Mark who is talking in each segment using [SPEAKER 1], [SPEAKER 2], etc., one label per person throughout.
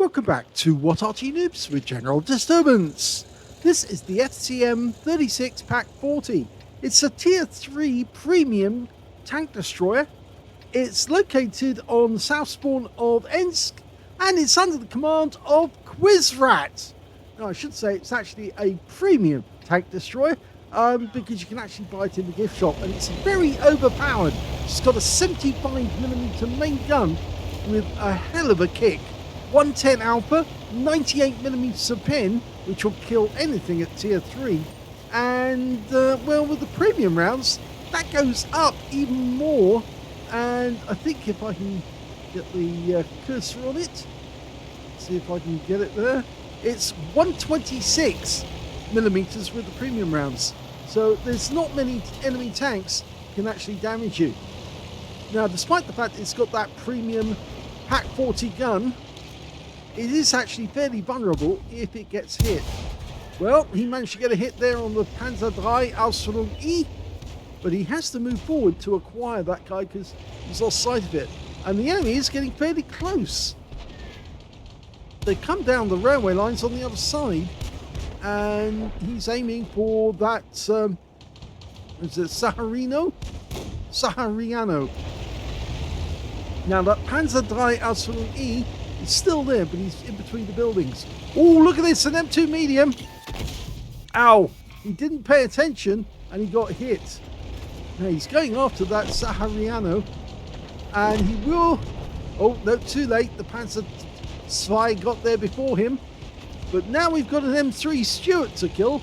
[SPEAKER 1] welcome back to What Arty Noobs with General Disturbance. This is the FCM36Pak40. It's a tier 3 premium tank destroyer. It's located on the south spawn of Ensk and it's under the command of Quizrat. Now I should say it's actually a premium tank destroyer because you can actually buy it in the gift shop, and it's very overpowered. It's got a 75mm main gun with a hell of a kick. 110 Alpha, 98mm of pin, which will kill anything at tier 3. And, well, with the premium rounds, that goes up even more. And I think if I can get the cursor on it, see if I can get it there. It's 126mm with the premium rounds. So there's not many enemy tanks can actually damage you. Now, despite the fact it's got that premium Pak40 gun, it is actually fairly vulnerable if it gets hit. Well, he managed to get a hit there on the Panzer III Aslains, but he has to move forward to acquire that guy because he's lost sight of it. And the enemy is getting fairly close. They come down the railway lines on the other side, and he's aiming for that, is it Sahariano? Now that Panzer III Aslains is still there, but he's in between the buildings. Oh, look at this, an M2 medium. Ow, he didn't pay attention and he got hit. Now he's going after that Sahariano, and he will, oh no, too late, the Panzer II got there before him. But now we've got an M3 Stuart to kill,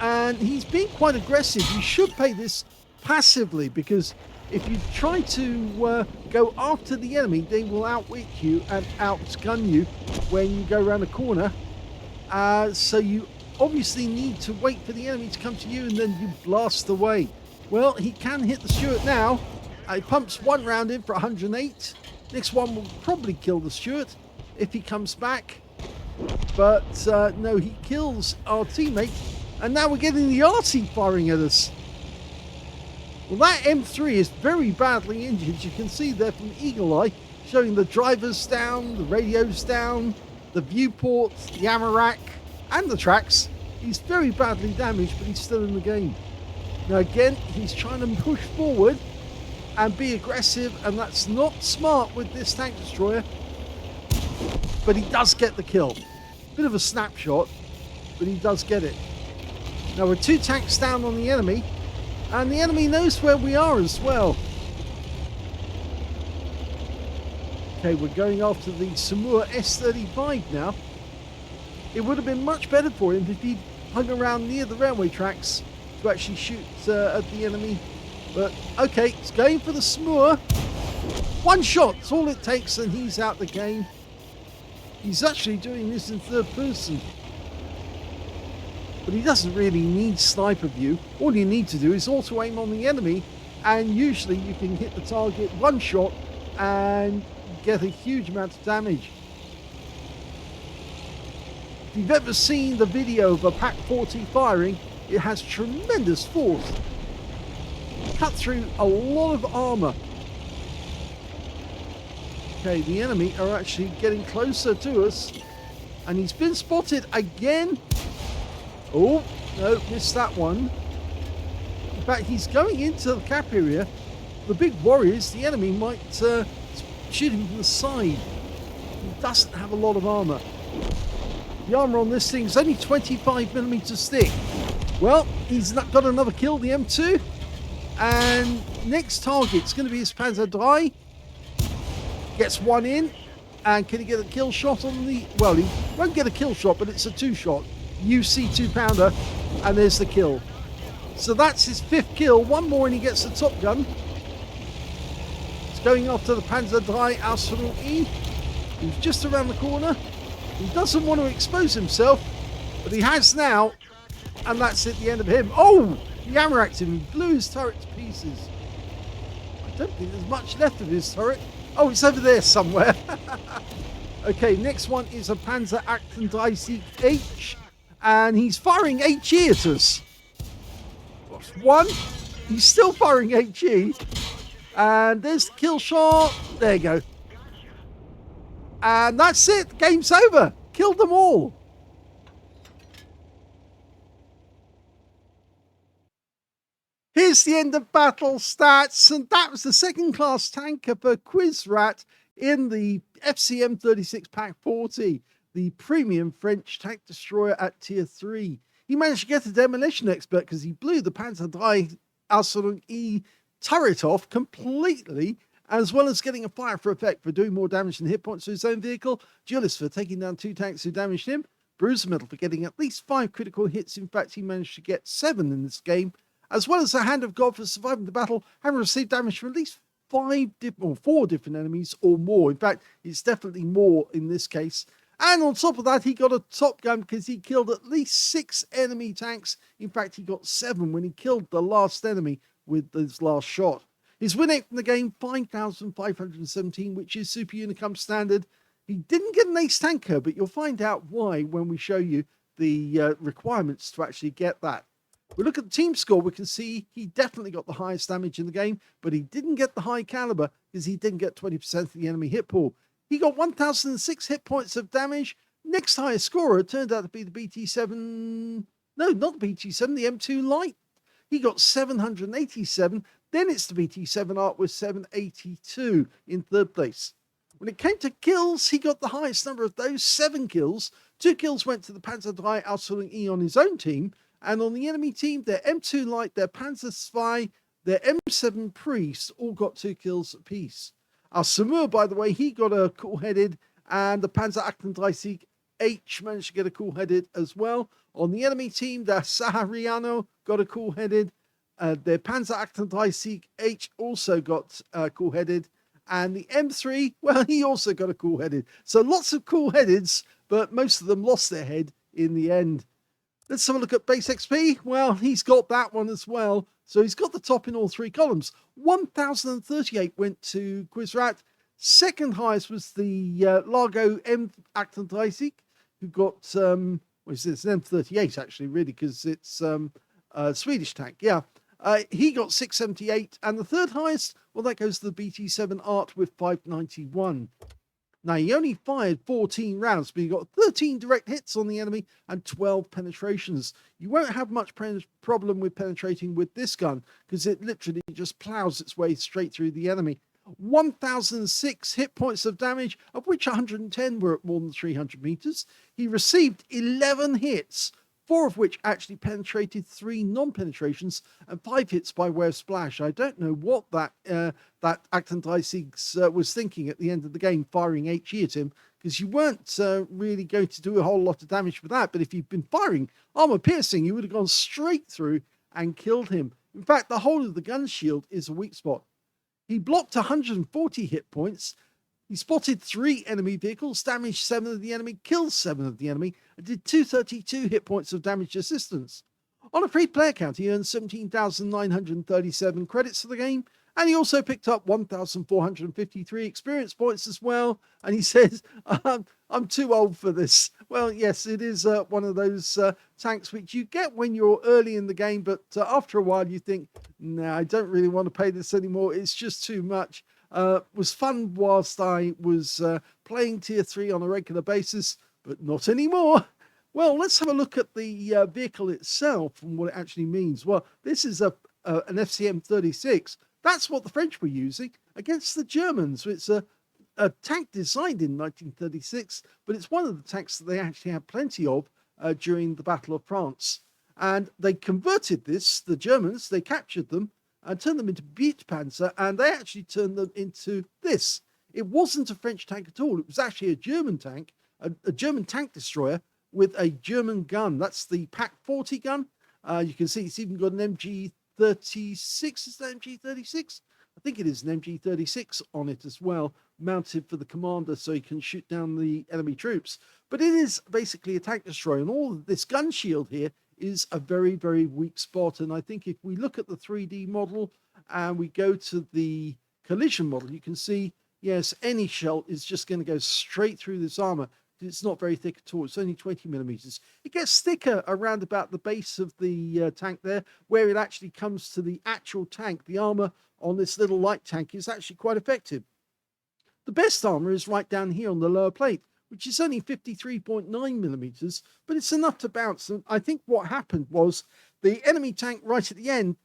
[SPEAKER 1] and he's being quite aggressive. You should play this passively, because if you try to go after the enemy, they will outwit you and outgun you when you go around a corner. So you obviously need to wait for the enemy to come to you, and then you blast away. Well, he can hit the Stuart now. He pumps one round in for 108. Next one will probably kill the Stuart if he comes back. But no, he kills our teammate. And now we're getting the Arty firing at us. Well, that M3 is very badly injured. You can see there from Eagle Eye, showing the drivers down, the radios down, the viewport, the ammo rack, and the tracks. He's very badly damaged, but he's still in the game. Now again, he's trying to push forward and be aggressive, and that's not smart with this tank destroyer. But he does get the kill. Bit of a snapshot, but he does get it. Now we're 2 tanks down on the enemy, and the enemy knows where we are as well. Okay, we're going after the Samura S35 now. It would have been much better for him if he'd hung around near the railway tracks to actually shoot at the enemy. But okay, he's going for the Samura. One shot, that's all it takes, and he's out the game. He's actually doing this in third person. But he doesn't really need sniper view. All you need to do is auto aim on the enemy, and usually you can hit the target one shot and get a huge amount of damage. If you've ever seen the video of a Pak40 firing, it has tremendous force. Cut through a lot of armor. Okay, the enemy are actually getting closer to us, and he's been spotted again. Oh, no, missed that one. In fact, he's going into the cap area. The big worry is the enemy might shoot him from the side. He doesn't have a lot of armor. The armor on this thing is only 25mm thick. Well, he's got another kill, the M2. And next target's going to be his Panzer III. Gets one in, and can he get a kill shot on the... Well, he won't get a kill shot, but it's a 2-shot. UC 2-pounder, and there's the kill. So that's his 5th kill. One more and he gets the top gun. He's going after the Panzer III Aslains. He's just around the corner. He doesn't want to expose himself, but he has now, and that's it, the end of him. Oh! He hammer-racked him, he blew his turret to pieces. I don't think there's much left of his turret. Oh, it's over there somewhere. Okay, next one is a Panzer H, and he's firing HE at us. That's one. He's still firing HE. And there's the kill shot. There you go. And that's it. Game's over. Killed them all. Here's the end of battle stats, and that was the second-class tanker for Quizrat in the FCM36Pak40, the premium French tank destroyer at Tier 3. He managed to get a demolition expert because he blew the Panzer III Aslains E turret off completely, as well as getting a fire for effect for doing more damage than hit points to his own vehicle, Julius for taking down 2 tanks who damaged him, Bruiser Medal for getting at least 5 critical hits. In fact, he managed to get 7 in this game, as well as the Hand of God for surviving the battle, having received damage from at least 4 different enemies or more. In fact, it's definitely more in this case. And on top of that, he got a top gun because he killed at least 6 enemy tanks. In fact, he got 7 when he killed the last enemy with his last shot. His win rate from the game, 5,517, which is Super Unicum standard. He didn't get an ace tanker, but you'll find out why when we show you the requirements to actually get that. We look at the team score, we can see he definitely got the highest damage in the game, but he didn't get the high caliber because he didn't get 20% of the enemy hit pool. He got 1,006 hit points of damage. Next highest scorer turned out to be the BT7, no, not the BT7, the M2 Lite. He got 787. Then it's the BT7 Art with 782 in third place. When it came to kills, he got the highest number of those, 7 kills. 2 kills went to the Panzer III Aslains E on his own team, and on the enemy team, their M2 Light, their Panzer Spy, their M7 Priest all got 2 kills apiece. Our Samur, by the way, he got a cool-headed, and the Panzer 38 H managed to get a cool-headed as well. On the enemy team, the Sahariano got a cool-headed. Their Panzer 38 H also got cool-headed. And the M3, well, he also got a cool-headed. So lots of cool-headeds, but most of them lost their head in the end. Let's have a look at base XP. Well, he's got that one as well. So he's got the top in all 3 columns. 1,038 went to Quizrat. Second highest was the Largo M. Acton-Dreisig, who got, what is this, an M38 actually, really, because it's a Swedish tank. Yeah, he got 678. And the third highest, well, that goes to the BT7 Art with 591. Now, he only fired 14 rounds, but he got 13 direct hits on the enemy and 12 penetrations. You won't have much problem with penetrating with this gun because it literally just plows its way straight through the enemy. 1,006 hit points of damage, of which 110 were at more than 300 meters. He received 11 hits, 4 of which actually penetrated, 3 non-penetrations, and 5 hits by way of splash. I don't know what that Acton-Dreisig was thinking at the end of the game, firing HE at him, because you weren't really going to do a whole lot of damage with that. But if you'd been firing armor piercing, you would have gone straight through and killed him. In fact, the whole of the gun shield is a weak spot. He blocked 140 hit points. He spotted 3 enemy vehicles, damaged 7 of the enemy, killed 7 of the enemy, and did 232 hit points of damage assistance. On a free player count, he earned 17,937 credits for the game, and he also picked up 1,453 experience points as well. And he says, I'm too old for this. Well, yes, it is one of those tanks which you get when you're early in the game, but after a while you think, nah, I don't really want to pay this anymore. It's just too much. Was fun whilst I was playing Tier 3 on a regular basis, but not anymore. Well, let's have a look at the vehicle itself and what it actually means. Well, this is an FCM36. That's what the French were using against the Germans. It's a tank designed in 1936, but it's one of the tanks that they actually had plenty of during the Battle of France. And they converted this, the Germans, they captured them, and turned them into Beatpanzer, and they actually turned them into this. It wasn't a French tank at all. It was actually a German tank, a German tank destroyer with a German gun. That's the Pak40 gun. You can see it's even got an MG36. Is that MG36? I think it is an MG36 on it as well, mounted for the commander so he can shoot down the enemy troops. But it is basically a tank destroyer, and all of this gun shield here is a very, very weak spot. And I think if we look at the 3D model and we go to the collision model, you can see, yes, any shell is just going to go straight through this armor. It's not very thick at all. It's only 20 millimeters. It gets thicker around about the base of the tank there, where it actually comes to the actual tank. The armor on this little light tank is actually quite effective. The best armor is right down here on the lower plate, which is only 53.9 millimeters, but it's enough to bounce. And I think what happened was the enemy tank right at the end,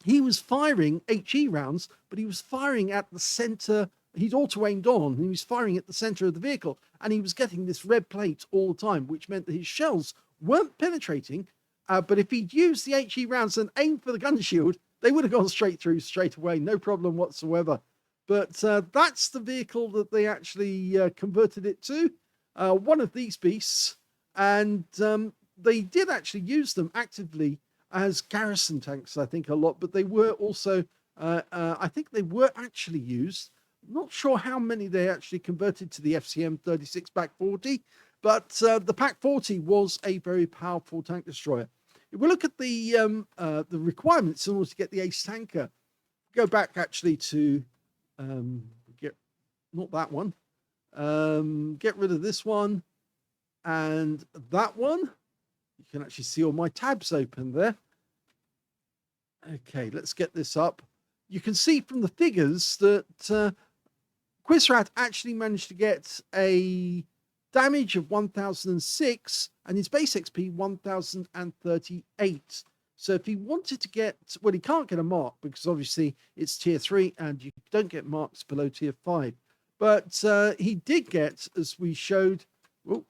[SPEAKER 1] he was firing HE rounds, but he was firing at the center. He'd auto-aimed on, and he was firing at the center of the vehicle, and he was getting this red plate all the time, which meant that his shells weren't penetrating. But if he'd used the HE rounds and aimed for the gun shield, they would have gone straight through, straight away, no problem whatsoever. But that's the vehicle that they actually converted it to, one of these beasts. And they did actually use them actively as garrison tanks, I think, a lot. But they were also, I think they were actually used. Not sure how many they actually converted to the FCM36Pak40. But the Pak40 was a very powerful tank destroyer. If we look at the requirements in order to get the ace tanker, go back actually to get not that one, get rid of this one and that one. You can actually see all my tabs open there. Okay, let's get this up. You can see from the figures that Quizrat actually managed to get a damage of 1006 and his base XP 1038. So if he wanted to get, well, he can't get a mark because obviously it's tier 3 and you don't get marks below tier 5. But he did get, as we showed, oh,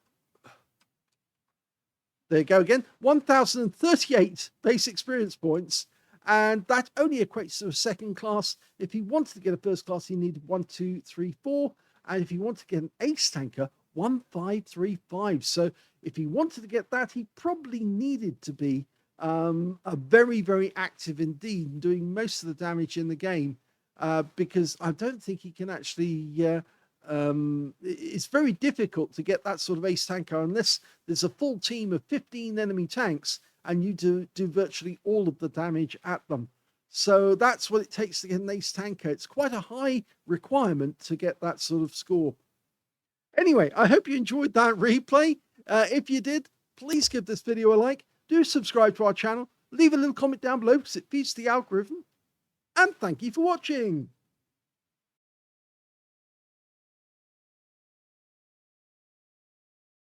[SPEAKER 1] there you go again, 1038 base experience points. And that only equates to a second class. If he wanted to get a first class, he needed 1, 2, 3, 4. And if he wanted to get an ace tanker, 1535. So if he wanted to get that, he probably needed to be a very, very active indeed, doing most of the damage in the game, because I don't think he can actually, it's very difficult to get that sort of ace tanker unless there's a full team of 15 enemy tanks and you do virtually all of the damage at them. So that's what it takes to get an ace tanker. It's quite a high requirement to get that sort of score. Anyway, I hope you enjoyed that replay. If you did, please give this video a like. Do subscribe to our channel. Leave a little comment down below because it feeds the algorithm. And thank you for watching.